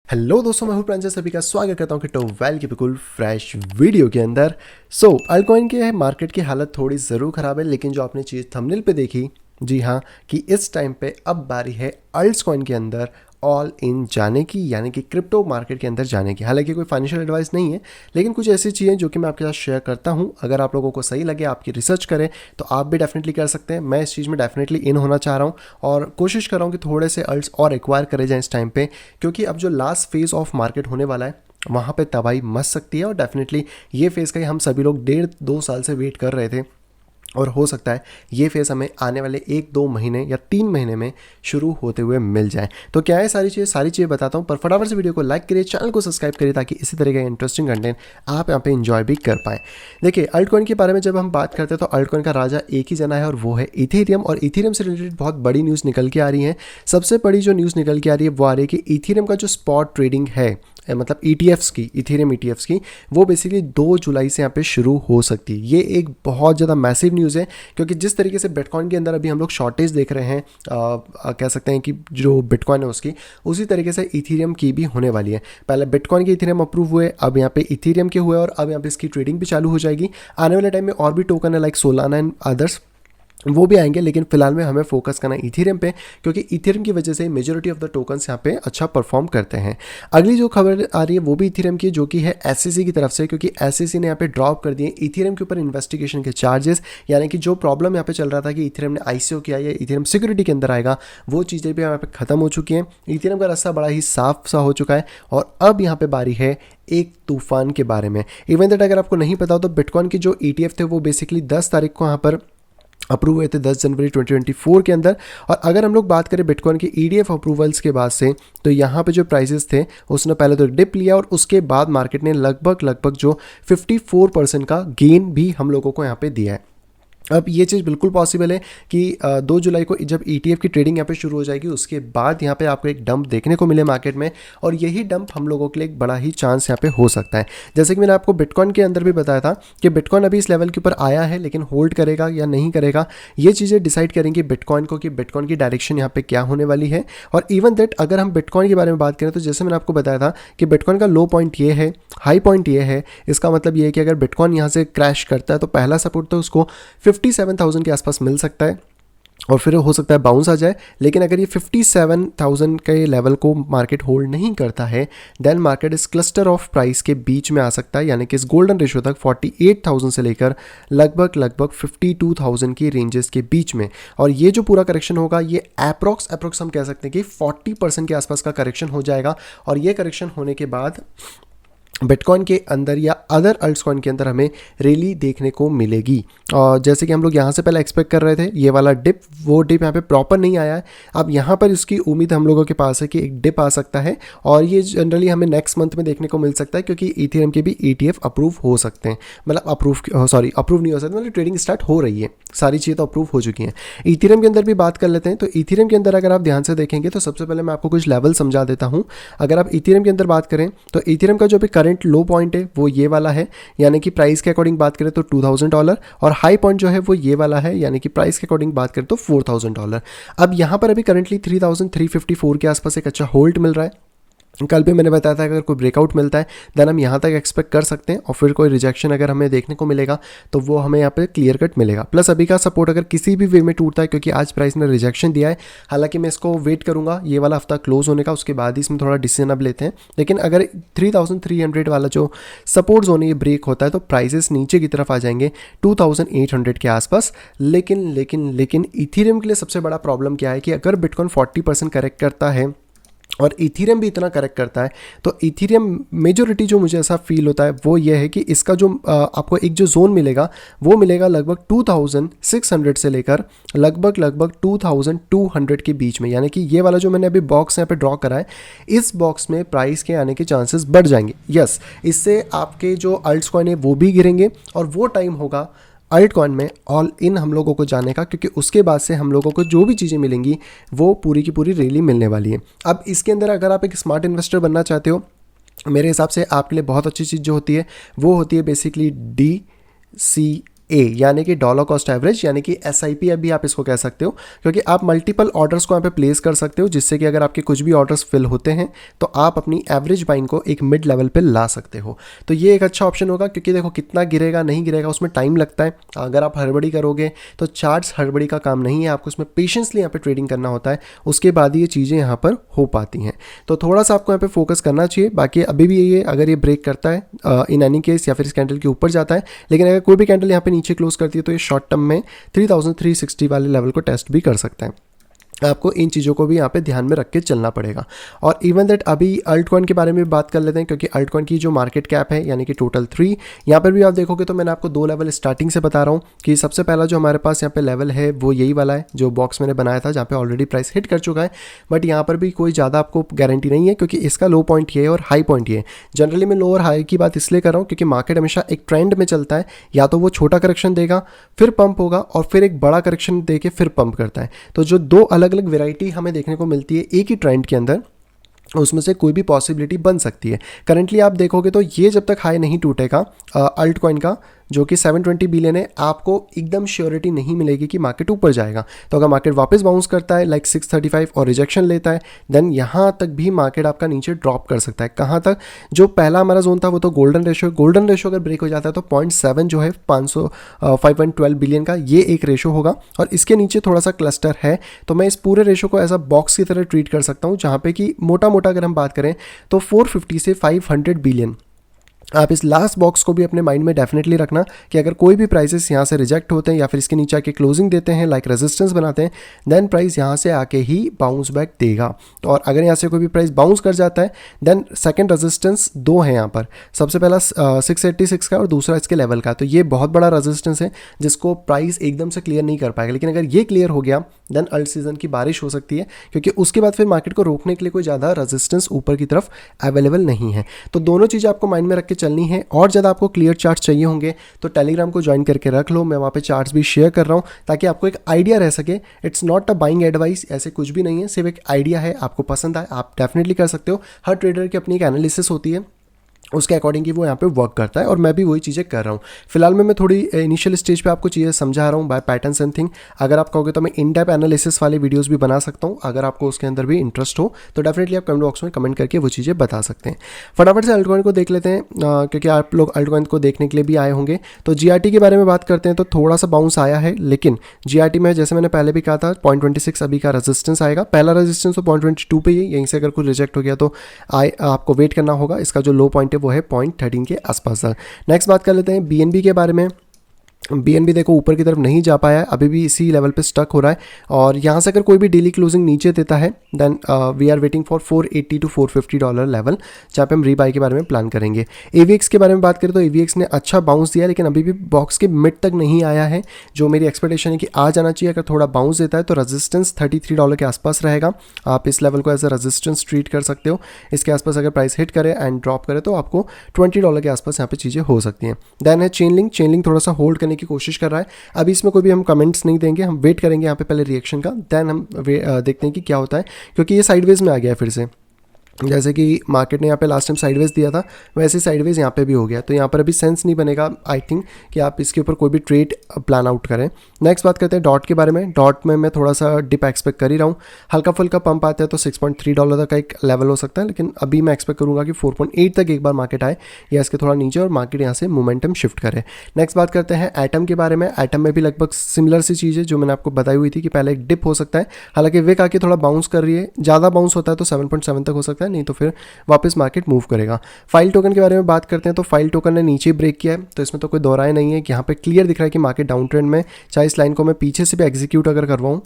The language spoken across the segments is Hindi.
हेलो दोस्तों, मैं हूं प्रांजल। सभी का स्वागत करता हूं कि टोवेल की बिल्कुल फ्रेश वीडियो के अंदर। अल्टकॉइन के मार्केट की हालत थोड़ी ज़रूर ख़राब है, लेकिन जो आपने चीज़ थंबनेल पे देखी, जी हाँ, कि इस टाइम पे अब बारी है अल्ट्स कॉइन के अंदर ऑल इन जाने की, यानी कि क्रिप्टो मार्केट के अंदर जाने की। हालांकि कोई फाइनेंशियल एडवाइस नहीं है, लेकिन कुछ ऐसी चीज़ें जो कि मैं आपके साथ शेयर करता हूं। अगर आप लोगों को सही लगे, आपकी रिसर्च करें, तो आप भी डेफिनेटली कर सकते हैं। मैं इस चीज़ में डेफिनेटली इन होना चाह रहा हूं और कोशिश कर रहा हूं कि थोड़े से अल्ट्स और एक्वायर करे जाएं इस टाइम पे, क्योंकि अब जो लास्ट फेज ऑफ मार्केट होने वाला है वहाँ पे तबाही मच सकती है। और डेफिनेटली ये फेज़ का ही हम सभी लोग 1.5-2 साल से वेट कर रहे थे, और हो सकता है ये फेज़ हमें आने वाले 1-2 महीने या 3 महीने में शुरू होते हुए मिल जाए। तो क्या है सारी चीज़ें बताता हूँ, पर फटाफट से वीडियो को लाइक करिए, चैनल को सब्सक्राइब करिए, ताकि इसी तरह का इंटरेस्टिंग कंटेंट आप यहाँ पे एंजॉय भी कर पाएँ। देखिए, अल्टकॉइन के बारे में जब हम बात करते हैं तो अल्टकॉइन का राजा एक ही जना है, और वो है इथेरियम। और इथेरियम से रिलेटेड बहुत बड़ी न्यूज़ निकल के आ रही है। सबसे बड़ी जो न्यूज़ निकल के आ रही है वो आ रही है कि इथेरियम का जो स्पॉट ट्रेडिंग है, मतलब ETFs की, इथेरियम ETFs की, वो बेसिकली 2 जुलाई से यहाँ पे शुरू हो सकती है। ये एक बहुत ज़्यादा मैसिव न्यूज़ है, क्योंकि जिस तरीके से बिटकॉइन के अंदर अभी हम लोग शॉर्टेज देख रहे हैं, कह सकते हैं कि जो बिटकॉइन है उसकी, उसी तरीके से इथेरियम की भी होने वाली है। पहले बिटकॉइन के इथेरियम अप्रूव हुए, अब यहाँ पे इथेरियम के हुए, और अब यहाँ पे इसकी ट्रेडिंग भी चालू हो जाएगी। आने वाले टाइम में और भी टोकन है लाइक सोलाना एंड अदर्स, वो भी आएंगे, लेकिन फिलहाल में हमें फोकस करना इथेरियम पे, क्योंकि इथेरियम की वजह से मेजॉरिटी ऑफ द टोकन्स यहाँ पे अच्छा परफॉर्म करते हैं। अगली जो खबर आ रही है वो भी इथेरियम की, जो कि है SEC की तरफ से, क्योंकि SEC ने यहाँ पे ड्रॉप कर दिए इथेरियम के ऊपर इन्वेस्टिगेशन के चार्जेस। यानी कि जो प्रॉब्लम यहाँ पे चल रहा था कि इथेरियम ने ICO किया या इथेरियम सिक्योरिटी के अंदर आएगा, वो चीज़ें भी यहाँ पे खत्म हो चुकी हैं। इथेरियम का रास्ता बड़ा ही साफ सा हो चुका है, और अब यहाँ पे बारी है एक तूफान के बारे में। इवन दैट अगर आपको नहीं पता हो तो बिटकॉइन के जो ETF थे वो बेसिकली 10 तारीख को यहाँ पर अप्रूव हुए थे, 10 जनवरी 2024 के अंदर। और अगर हम लोग बात करें बिटकॉइन के EDF अप्रूवल्स के बाद से, तो यहाँ पे जो प्राइसेस थे उसने पहले तो डिप लिया, और उसके बाद मार्केट ने लगभग जो 54% का गेन भी हम लोगों को यहाँ पे दिया है। अब ये चीज़ बिल्कुल पॉसिबल है कि 2 जुलाई को जब ETF की ट्रेडिंग यहाँ पे शुरू हो जाएगी, उसके बाद यहाँ पे आपको एक डंप देखने को मिले मार्केट में, और यही डंप हम लोगों के लिए एक बड़ा ही चांस यहाँ पे हो सकता है। जैसे कि मैंने आपको बिटकॉइन के अंदर भी बताया था कि बिटकॉइन अभी इस लेवल के ऊपर आया है, लेकिन होल्ड करेगा या नहीं करेगा, ये चीज़ें डिसाइड करेंगी बिटकॉइन को, कि बिटकॉइन की डायरेक्शन यहाँ पे क्या होने वाली है। और इवन दैट अगर हम बिटकॉइन के बारे में बात करें, तो जैसे मैंने आपको बताया था कि बिटकॉइन का लो पॉइंट ये है, हाई पॉइंट ये है। इसका मतलब ये है कि अगर बिटकॉइन यहाँ से क्रैश करता है तो पहला सपोर्ट तो उसको 57,000 के आसपास मिल सकता है, और फिर हो सकता है बाउंस आ जाए। लेकिन अगर ये 57,000 के लेवल को मार्केट होल्ड नहीं करता है, देन मार्केट इस क्लस्टर ऑफ प्राइस के बीच में आ सकता है, यानी कि इस गोल्डन रेशियो तक 48,000 से लेकर लगभग 52,000 की रेंजेस के बीच में। और ये जो पूरा करेक्शन होगा, ये अप्रोक्स हम कह सकते हैं कि 40% के आसपास का करेक्शन हो जाएगा। और ये करेक्शन होने के बाद बिटकॉइन के अंदर या अदर अल्ट्स कॉइन के अंदर हमें रैली देखने को मिलेगी। और जैसे कि हम लोग यहाँ से पहले एक्सपेक्ट कर रहे थे, ये वाला डिप, वो डिप यहाँ पे प्रॉपर नहीं आया है। अब यहाँ पर इसकी उम्मीद हम लोगों के पास है कि एक डिप आ सकता है, और ये जनरली हमें नेक्स्ट मंथ में देखने को मिल सकता है, क्योंकि इथेरियम के भी ETF अप्रूव हो सकते हैं। मतलब अप्रूव नहीं हो सकते, मतलब ट्रेडिंग स्टार्ट हो रही है, सारी चीज़ें तो अप्रूव हो चुकी हैं। इथेरियम के अंदर भी बात कर लेते हैं। तो इथेरियम के अंदर अगर आप ध्यान से देखेंगे, तो सबसे पहले मैं आपको कुछ लेवल समझा देता हूँ। अगर आप इथेरियम के अंदर बात करें, तो इथेरियम का जो भी करंट लो पॉइंट है वो ये वाला है, यानी कि प्राइस के अकॉर्डिंग बात करें तो $2,000, और हाई पॉइंट जो है वो ये वाला है, यानी कि प्राइस के अकॉर्डिंग बात करें तो $4,000। अब यहाँ पर अभी करंटली 3,354 के आसपास एक अच्छा होल्ड मिल रहा है। कल भी मैंने बताया था अगर कोई ब्रेकआउट मिलता है देन हम यहाँ तक एक्सपेक्ट कर सकते हैं, और फिर कोई रिजेक्शन अगर हमें देखने को मिलेगा तो वो हमें यहाँ पे क्लियर कट मिलेगा। प्लस अभी का सपोर्ट अगर किसी भी वे में टूटता है, क्योंकि आज प्राइस ने रिजेक्शन दिया है, हालांकि मैं इसको वेट करूँगा ये वाला हफ्ता क्लोज होने का, उसके बाद ही इसमें थोड़ा डिसीजन अब लेते हैं। लेकिन अगर 3,300 वाला जो सपोर्ट जोन है ये ब्रेक होता है, तो प्राइसेस नीचे की तरफ आ जाएंगे 2,800 के आसपास। लेकिन इथेरियम के लिए सबसे बड़ा प्रॉब्लम क्या है कि अगर बिटकॉइन 40% करेक्ट करता है और इथेरियम भी इतना करेक्ट करता है, तो इथेरियम मेजोरिटी जो मुझे ऐसा फील होता है वो ये है कि इसका जो आपको एक जो जोन मिलेगा वो मिलेगा लगभग 2,600 से लेकर लगभग 2,200 के बीच में। यानी कि ये वाला जो मैंने अभी बॉक्स यहाँ पे ड्रॉ करा है, इस बॉक्स में प्राइस के आने के चांसेस बढ़ जाएंगे। यस, इससे आपके जो अल्ट्स कॉइन है वो भी गिरेंगे, और वो टाइम होगा अल्ट कॉइन में ऑल इन हम लोगों को जाने का, क्योंकि उसके बाद से हम लोगों को जो भी चीज़ें मिलेंगी वो पूरी की पूरी रैली मिलने वाली है। अब इसके अंदर अगर आप एक स्मार्ट इन्वेस्टर बनना चाहते हो, मेरे हिसाब से आपके लिए बहुत अच्छी चीज़ जो होती है वो होती है बेसिकली DCA DCA यानी कि डॉलर कॉस्ट एवरेज, यानी कि SIP अभी आप इसको कह सकते हो, क्योंकि आप मल्टीपल ऑर्डर्स को यहाँ पे प्लेस कर सकते हो, जिससे कि अगर आपके कुछ भी ऑर्डर्स फिल होते हैं तो आप अपनी एवरेज बाइंग को एक मिड लेवल पे ला सकते हो। तो ये एक अच्छा ऑप्शन होगा, क्योंकि देखो कितना गिरेगा नहीं गिरेगा उसमें टाइम लगता है। अगर आप हड़बड़ी करोगे तो चार्ट्स हड़बड़ी का काम नहीं है, आपको उसमें पेशेंसली यहाँ पे ट्रेडिंग करना होता है, उसके बाद ये चीज़ें यहाँ पर हो पाती हैं। तो थोड़ा सा आपको यहाँ पे फोकस करना चाहिए। बाकी अभी भी ये अगर ये ब्रेक करता है इन एनी केस, या फिर इस कैंडल के ऊपर जाता है, लेकिन अगर कोई भी कैंडल यहाँ पे नीचे क्लोज करती है तो ये शॉर्ट टर्म में 3360 वाले लेवल को टेस्ट भी कर सकता है। आपको इन चीज़ों को भी यहाँ पे ध्यान में रख के चलना पड़ेगा। और इवन दैट अभी अल्ट कॉइन के बारे में बात कर लेते हैं, क्योंकि अल्ट कॉइन की जो मार्केट कैप है यानी कि टोटल 3, यहाँ पर भी आप देखोगे तो मैंने आपको 2 लेवल स्टार्टिंग से बता रहा हूँ कि सबसे पहला जो हमारे पास यहाँ पे लेवल है वो यही वाला है जो बॉक्स मैंने बनाया था, जहाँ पे ऑलरेडी प्राइस हिट कर चुका है। बट यहाँ पर भी कोई ज़्यादा आपको गारंटी नहीं है, क्योंकि इसका लो पॉइंट ये है और हाई पॉइंट ये है। जनरली मैं लो और हाई की बात इसलिए कर रहा हूँ क्योंकि मार्केट हमेशा एक ट्रेंड में चलता है, या तो वो छोटा करेक्शन देगा फिर पंप होगा और फिर एक बड़ा करेक्शन दे के फिर पंप करता है। तो जो 2 अलग अलग वेराइटी हमें देखने को मिलती है एक ही ट्रेंड के अंदर, उसमें से कोई भी पॉसिबिलिटी बन सकती है। करंटली आप देखोगे तो ये जब तक हाई नहीं टूटेगा अल्ट कॉइन का जो कि 720 बिलियन है, आपको एकदम श्योरिटी नहीं मिलेगी कि मार्केट ऊपर जाएगा। तो अगर मार्केट वापस बाउंस करता है लाइक 635 और रिजेक्शन लेता है, देन यहाँ तक भी मार्केट आपका नीचे ड्रॉप कर सकता है। कहाँ तक? जो पहला हमारा जोन था वो तो गोल्डन रेशो, गोल्डन रेशो अगर ब्रेक हो जाता है तो 0.7 जो है 512 बिलियन का ये एक रेशो होगा, और इसके नीचे थोड़ा सा क्लस्टर है। तो मैं इस पूरे रेशो को एज अ बॉक्स की तरह ट्रीट कर सकता हूँ, जहाँ पे कि मोटा मोटा अगर हम बात करें तो 450 से 500 बिलियन। आप इस लास्ट बॉक्स को भी अपने माइंड में डेफिनेटली रखना कि अगर कोई भी प्राइसेस यहाँ से रिजेक्ट होते हैं या फिर इसके नीचे आके क्लोजिंग देते हैं लाइक रेजिस्टेंस बनाते हैं, देन प्राइस यहाँ से आके ही बाउंस बैक देगा। और अगर यहाँ से कोई भी प्राइस बाउंस कर जाता है, देन सेकंड रेजिस्टेंस 2 है यहाँ पर, सबसे पहला 686 का और दूसरा इसके लेवल का। तो ये बहुत बड़ा रेजिस्टेंस है जिसको प्राइस एकदम से क्लियर नहीं कर पाएगा। लेकिन अगर ये क्लियर हो गया देन अल्ट सीजन की बारिश हो सकती है, क्योंकि उसके बाद फिर मार्केट को रोकने के लिए कोई ज़्यादा रेजिस्टेंस ऊपर की तरफ अवेलेबल नहीं है। तो दोनों चीज़ें आपको माइंड में रख के चलनी है। और ज़्यादा आपको क्लियर चार्ट चाहिए होंगे तो टेलीग्राम को ज्वाइन करके रख लो, मैं वहाँ पे चार्ट्स भी शेयर कर रहा हूँ ताकि आपको एक आइडिया रह सके। It's not a buying advice, ऐसे कुछ भी नहीं है, सिर्फ एक आइडिया है। आपको पसंद आए आप डेफिनेटली कर सकते हो। हर ट्रेडर की अपनी एक एनालिसिस होती है, उसके अकॉर्डिंग ही वो यहाँ पे वर्क करता है, और मैं भी वही चीज़ें कर रहा हूँ। फिलहाल मैं थोड़ी इनिशियल स्टेज पे आपको चीज़ें समझा रहा हूँ बाय पैटर्न्स एंड थिंग। अगर आप कहोगे तो मैं इन डेप्थ एनालिसिस वाले वीडियोस भी बना सकता हूँ। अगर आपको उसके अंदर भी इंटरेस्ट हो तो डेफिनेटली आप कमेंट बॉक्स में कमेंट करके वो चीज़ें बता सकते हैं। फटाफट से अल्टकॉइन को देख लेते हैं, क्योंकि आप लोग अल्टकॉइन को देखने के लिए भी आए होंगे। तो GRT के बारे में बात करते हैं तो थोड़ा सा बाउंस आया है, लेकिन GRT में जैसे मैंने पहले भी कहा था 0.26 अभी का रेजिस्टेंस आएगा। पहला रेजिस्टेंस तो 0.22 पे ही, यहीं से अगर कुछ रिजेक्ट हो गया तो आपको वेट करना होगा। इसका जो लो पॉइंट है वो है 0.13 के आसपास। नेक्स्ट बात कर लेते हैं BNB के बारे में। BNB देखो ऊपर की तरफ नहीं जा पाया है, अभी भी इसी लेवल पे स्टक हो रहा है, और यहाँ से अगर कोई भी डेली क्लोजिंग नीचे देता है then we are waiting for $480 to $450 level, जहाँ पे हम रीबाई के बारे में प्लान करेंगे। AVX के बारे में बात करें तो AVX ने अच्छा बाउंस दिया, लेकिन अभी भी बॉक्स के मिड तक नहीं आया है, जो मेरी एक्सपेक्टेशन है कि आ जाना चाहिए। अगर थोड़ा बाउंस देता है तो रेजिस्टेंस $33 के आसपास रहेगा। आप इस लेवल को एज अ रेजिस्टेंस ट्रीट कर सकते हो। इसके आसपास अगर प्राइस हिट करे एंड ड्रॉप करे तो आपको $20 के आसपास यहाँ पे चीज़ें हो सकती हैं। देन है चेनलिंग थोड़ा सा होल्ड करने की कोशिश कर रहा है। अभी इसमें कोई भी हम कमेंट्स नहीं देंगे, हम वेट करेंगे यहाँ पे पहले रिएक्शन का, देन हम देखते हैं कि क्या होता है, क्योंकि ये साइडवेज में आ गया है फिर से। जैसे कि मार्केट ने यहाँ पे लास्ट टाइम साइडवेज दिया था, वैसे साइडवेज यहाँ पे भी हो गया। तो यहाँ पर अभी सेंस नहीं बनेगा आई थिंक कि आप इसके ऊपर कोई भी ट्रेड प्लान आउट करें। नेक्स्ट बात करते हैं डॉट के बारे में। डॉट में मैं थोड़ा सा डिप एक्सपेक्ट कर ही रहा हूँ। हल्का फुल्का पंप आता है तो $6.3 तक का एक लेवल हो सकता है, लेकिन अभी मैं एक्सपेक्ट करूँगा कि 4.8 तक एक बार मार्केट आए या इसके थोड़ा नीचे, और मार्केट यहाँ से मोमेंटम शिफ्ट करे। नेक्स्ट बात करते हैं एटम के बारे में। एटम में भी लगभग सिमिलर सी चीज़ है जो मैंने आपको बताई हुई थी कि पहले एक डिप हो सकता है, हालांकि विक आके थोड़ा बाउंस कर रही है। ज़्यादा बाउंस होता है तो 7.7 तक हो सकता है, नहीं तो फिर वापस मार्केट मूव करेगा। फाइल टोकन के बारे में बात करते हैं तो फाइल टोकन ने नीचे ब्रेक किया है, तो इसमें तो कोई दोहराए नहीं है कि यहाँ पे क्लियर दिख रहा है कि मार्केट डाउन ट्रेंड में। चाहे इस लाइन को मैं पीछे से भी एग्जीक्यूट अगर करवाऊँ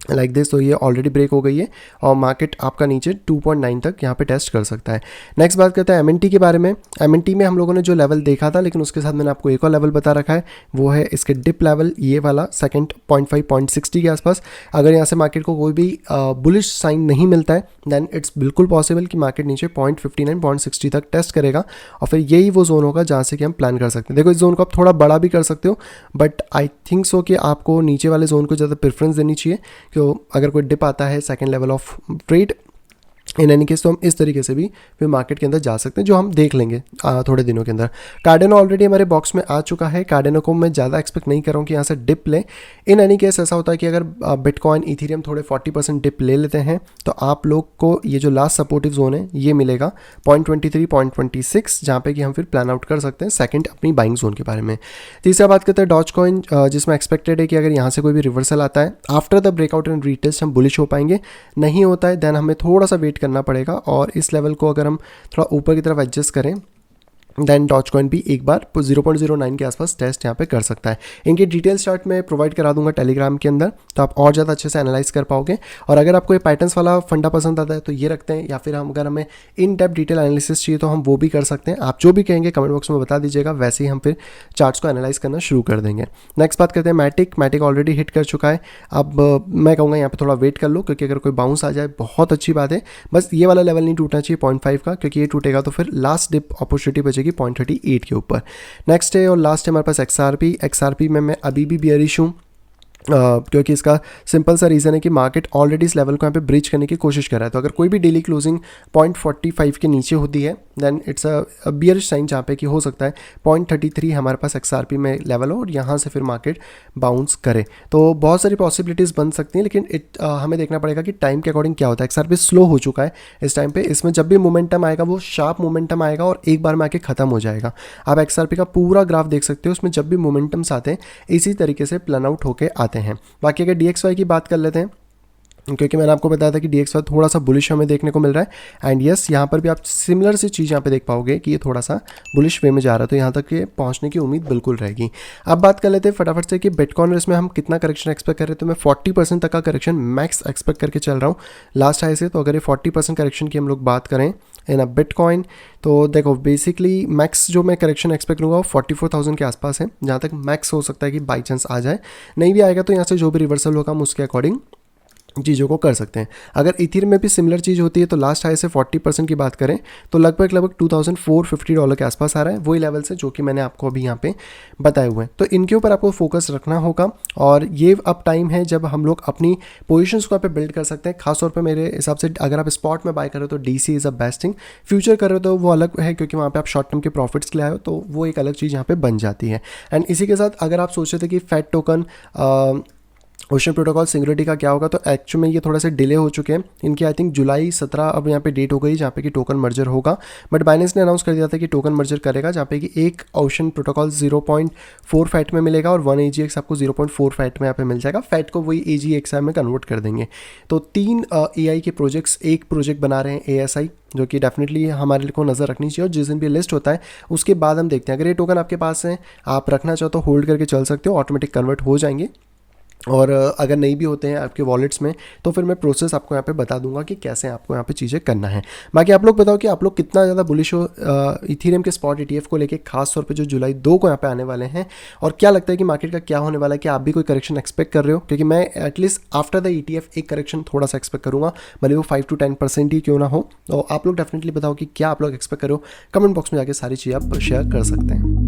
लाइक दिस, तो ये ऑलरेडी ब्रेक हो गई है और मार्केट आपका नीचे 2.9 तक यहाँ पे टेस्ट कर सकता है। नेक्स्ट बात करते हैं MNT के बारे में। MNT में हम लोगों ने जो लेवल देखा था, लेकिन उसके साथ मैंने आपको एक और लेवल बता रखा है, वो है इसके डिप लेवल, ये वाला सेकंड 0.5-0.60 के आसपास। अगर यहाँ से मार्केट को कोई भी बुलिश साइन नहीं मिलता है देन इट्स बिल्कुल पॉसिबल कि मार्केट नीचे 0.59-0.60 तक टेस्ट करेगा, और फिर यही वो जोन होगा जहाँ से कि हम प्लान कर सकते हैं। देखो इस जोन को आप थोड़ा बड़ा भी कर सकते हो, बट आई थिंक सो कि आपको नीचे वाले जोन को ज़्यादा प्रेफरेंस देनी चाहिए। तो अगर कोई डिप आता है second level of trade in any case तो हम इस तरीके से भी फिर मार्केट के अंदर जा सकते हैं, जो हम देख लेंगे थोड़े दिनों के अंदर। कार्डेनो ऑलरेडी हमारे बॉक्स में आ चुका है। कार्डेनो को मैं ज़्यादा एक्सपेक्ट नहीं कर रहा हूँ कि यहाँ से डिप ले। इन एनी केस ऐसा होता है कि अगर बिटकॉइन इथेरियम थोड़े 40% डिप ले लेते हैं तो आप लोग को ये जो लास्ट सपोर्टिव जोन है ये मिलेगा 0.23 0.26, जहाँ पे कि हम फिर प्लान आउट कर सकते हैं सेकंड अपनी बाइंग जोन के बारे में। तीसरा बात करते हैं डॉज कॉइन, जिसमें एक्सपेक्टेड है कि अगर यहाँ से कोई भी रिवर्सल आता है after the breakout and retest हम बुलिश हो पाएंगे। नहीं होता है देन हमें थोड़ा सा वेट करना पड़ेगा, और इस लेवल को अगर हम थोड़ा ऊपर की तरफ एडजस्ट करें देन डॉज कॉइन भी एक बार 0.09 के आसपास टेस्ट यहाँ पे कर सकता है। इनकी डिटेल चार्ट में प्रोवाइड करा दूंगा टेलीग्राम के अंदर, तो आप और ज़्यादा अच्छे से एनालाइज कर पाओगे। और अगर आपको ये पैटर्न्स वाला फंडा पसंद आता है तो ये रखते हैं, या फिर हम अगर हमें इन डेप्थ डिटेल एनालिसिस चाहिए तो हम वो भी कर सकते हैं। आप जो भी कहेंगे कमेंट बॉक्स में बता दीजिएगा, वैसे ही हम फिर चार्ट्स को एनालाइज करना शुरू कर देंगे। नेक्स्ट बात करते हैं मैटिक ऑलरेडी हिट कर चुका है। अब मैं कहूँगा यहाँ पर थोड़ा वेट कर लो, क्योंकि अगर कोई बाउंस आ जाए बहुत अच्छी बात है, बस ये वाला लेवल नहीं टूटना चाहिए 0.5 का, क्योंकि ये टूटेगा तो फिर लास्ट डिप अपॉर्चुनिटी बचेगी 0.38 के ऊपर। नेक्स्ट है और लास्ट है हमारे पास एक्सआरपी में मैं अभी भी बियरिश हूँ, क्योंकि इसका सिंपल सा रीज़न है कि मार्केट ऑलरेडी इस लेवल को यहाँ पे ब्रिज करने की कोशिश कर रहा है। तो अगर कोई भी डेली क्लोजिंग 0.45 के नीचे होती है then it's a bearish sign, जहाँ पे कि हो सकता है 0.33 हमारे पास एक्सआरपी में लेवल हो और यहाँ से फिर मार्केट बाउंस करे। तो बहुत सारी पॉसिबिलिटीज़ बन सकती हैं, लेकिन हमें देखना पड़ेगा कि टाइम के अकॉर्डिंग क्या होता है। एक्सआरपी स्लो हो चुका है इस टाइम पे, इसमें जब भी मोमेंटम आएगा वो शार्प मोमेंटम आएगा और एक बार में आके ख़त्म हो जाएगा। आप एक्सआरपी का पूरा ग्राफ देख सकते हो, उसमें जब भी मोमेंटम्स आते हैं इसी तरीके से प्लान आउट होकर आते हैं। बाकी अगर DXY की बात कर लेते हैं, क्योंकि मैंने आपको बताया था कि DXY थोड़ा सा बुलिश हमें देखने को मिल रहा है, एंड यस यहाँ पर भी आप सिमिलर सी चीज़ यहाँ पे देख पाओगे कि ये थोड़ा सा बुलिश वे में जा रहा है, तो यहाँ तक के पहुँचने की उम्मीद बिल्कुल रहेगी। अब बात कर लेते हैं फटाफट से कि बिटकॉइन और इसमें हम कितना करेक्शन एक्सपेक्ट कर रहे हैं। तो मैं 40% तक का करेक्शन मैक्स एक्सपेक्ट करके चल रहा हूँ लास्ट हाई से। तो अगर ये 40% करेक्शन की हम लोग बात करें इन अ बिटकॉइन, तो देखो बेसिकली मैक्स जो मैं करेक्शन एक्सपेक्ट करूँगा वो 44,000 के आसपास है, जहाँ तक मैक्स हो सकता है कि बाई चांस आ जाए। नहीं भी आएगा तो यहाँ से जो भी रिवर्सल होगा हम उसके अकॉर्डिंग चीज़ों को कर सकते हैं। अगर इथीरियम में भी सिमिलर चीज़ होती है तो लास्ट हाई से 40% की बात करें तो लगभग $2,450 के आसपास आ रहा है, वही लेवल से जो कि मैंने आपको अभी यहाँ पे बताए हुए हैं। तो इनके ऊपर आपको फोकस रखना होगा, और ये अब टाइम है जब हम लोग अपनी पोजीशंस को यहाँ पे बिल्ड कर सकते हैं। खासतौर पे मेरे हिसाब से अगर आप स्पॉट में बाय कर रहे हो तो DC is a best thing. Future कर रहे हो तो वो अलग है, क्योंकि वहाँ पर आप शॉर्ट टर्म के प्रॉफिट्स के लिए आए हो, तो वो एक अलग चीज़ यहाँ पर बन जाती है। एंड इसी के साथ अगर आप सोच रहे थे कि fat token ocean protocol singularity का क्या होगा, तो एक्चुअल में ये थोड़ा सा डिले हो चुके हैं इनकी। आई थिंक जुलाई 17 अब यहाँ पे डेट हो गई जहाँ पे कि टोकन मर्जर होगा, बट बाइनेंस ने अनाउंस कर दिया था कि टोकन मर्जर करेगा, जहाँ पे कि एक ओशन प्रोटोकॉल 0.4 फैट में मिलेगा और 1 AGX आपको 0.4 फैट में यहाँ पे मिल जाएगा। फैट को वही AGXI में कन्वर्ट कर देंगे। तो 3 AI के प्रोजेक्ट्स एक प्रोजेक्ट बना रहे हैं ASI, जो कि डेफिनेटली हमारे को नज़र रखनी चाहिए। और जिस दिन भी लिस्ट होता है उसके बाद हम देखते हैं, अगर ये टोकन आपके पास है आप रखना चाहो तो होल्ड करके चल सकते हो, ऑटोमेटिक कन्वर्ट हो जाएंगे। और अगर नहीं भी होते हैं आपके वॉलेट्स में तो फिर मैं प्रोसेस आपको यहाँ पे बता दूंगा कि कैसे आपको यहाँ पे चीज़ें करना है। बाकी आप लोग बताओ कि आप लोग कितना ज़्यादा बुलिश हो इथेरियम के स्पॉट ETF को लेके, खास तौर पे जो जुलाई 2 को यहाँ पे आने वाले हैं, और क्या लगता है कि मार्केट का क्या होने वाला है। कि आप भी कोई करेक्शन एक्सपेक्ट कर रहे हो, क्योंकि मैं एटलीस्ट आफ्टर द ETF एक करेक्शन थोड़ा सा एक्सपेक्ट करूँगा, भले वो 5 to 10% ही क्यों ना हो। तो आप लोग डेफिनेटली बताओ कि क्या आप लोग एक्सपेक्ट करो, कमेंट बॉक्स में जाकर सारी चीज़ आप शेयर कर सकते हैं।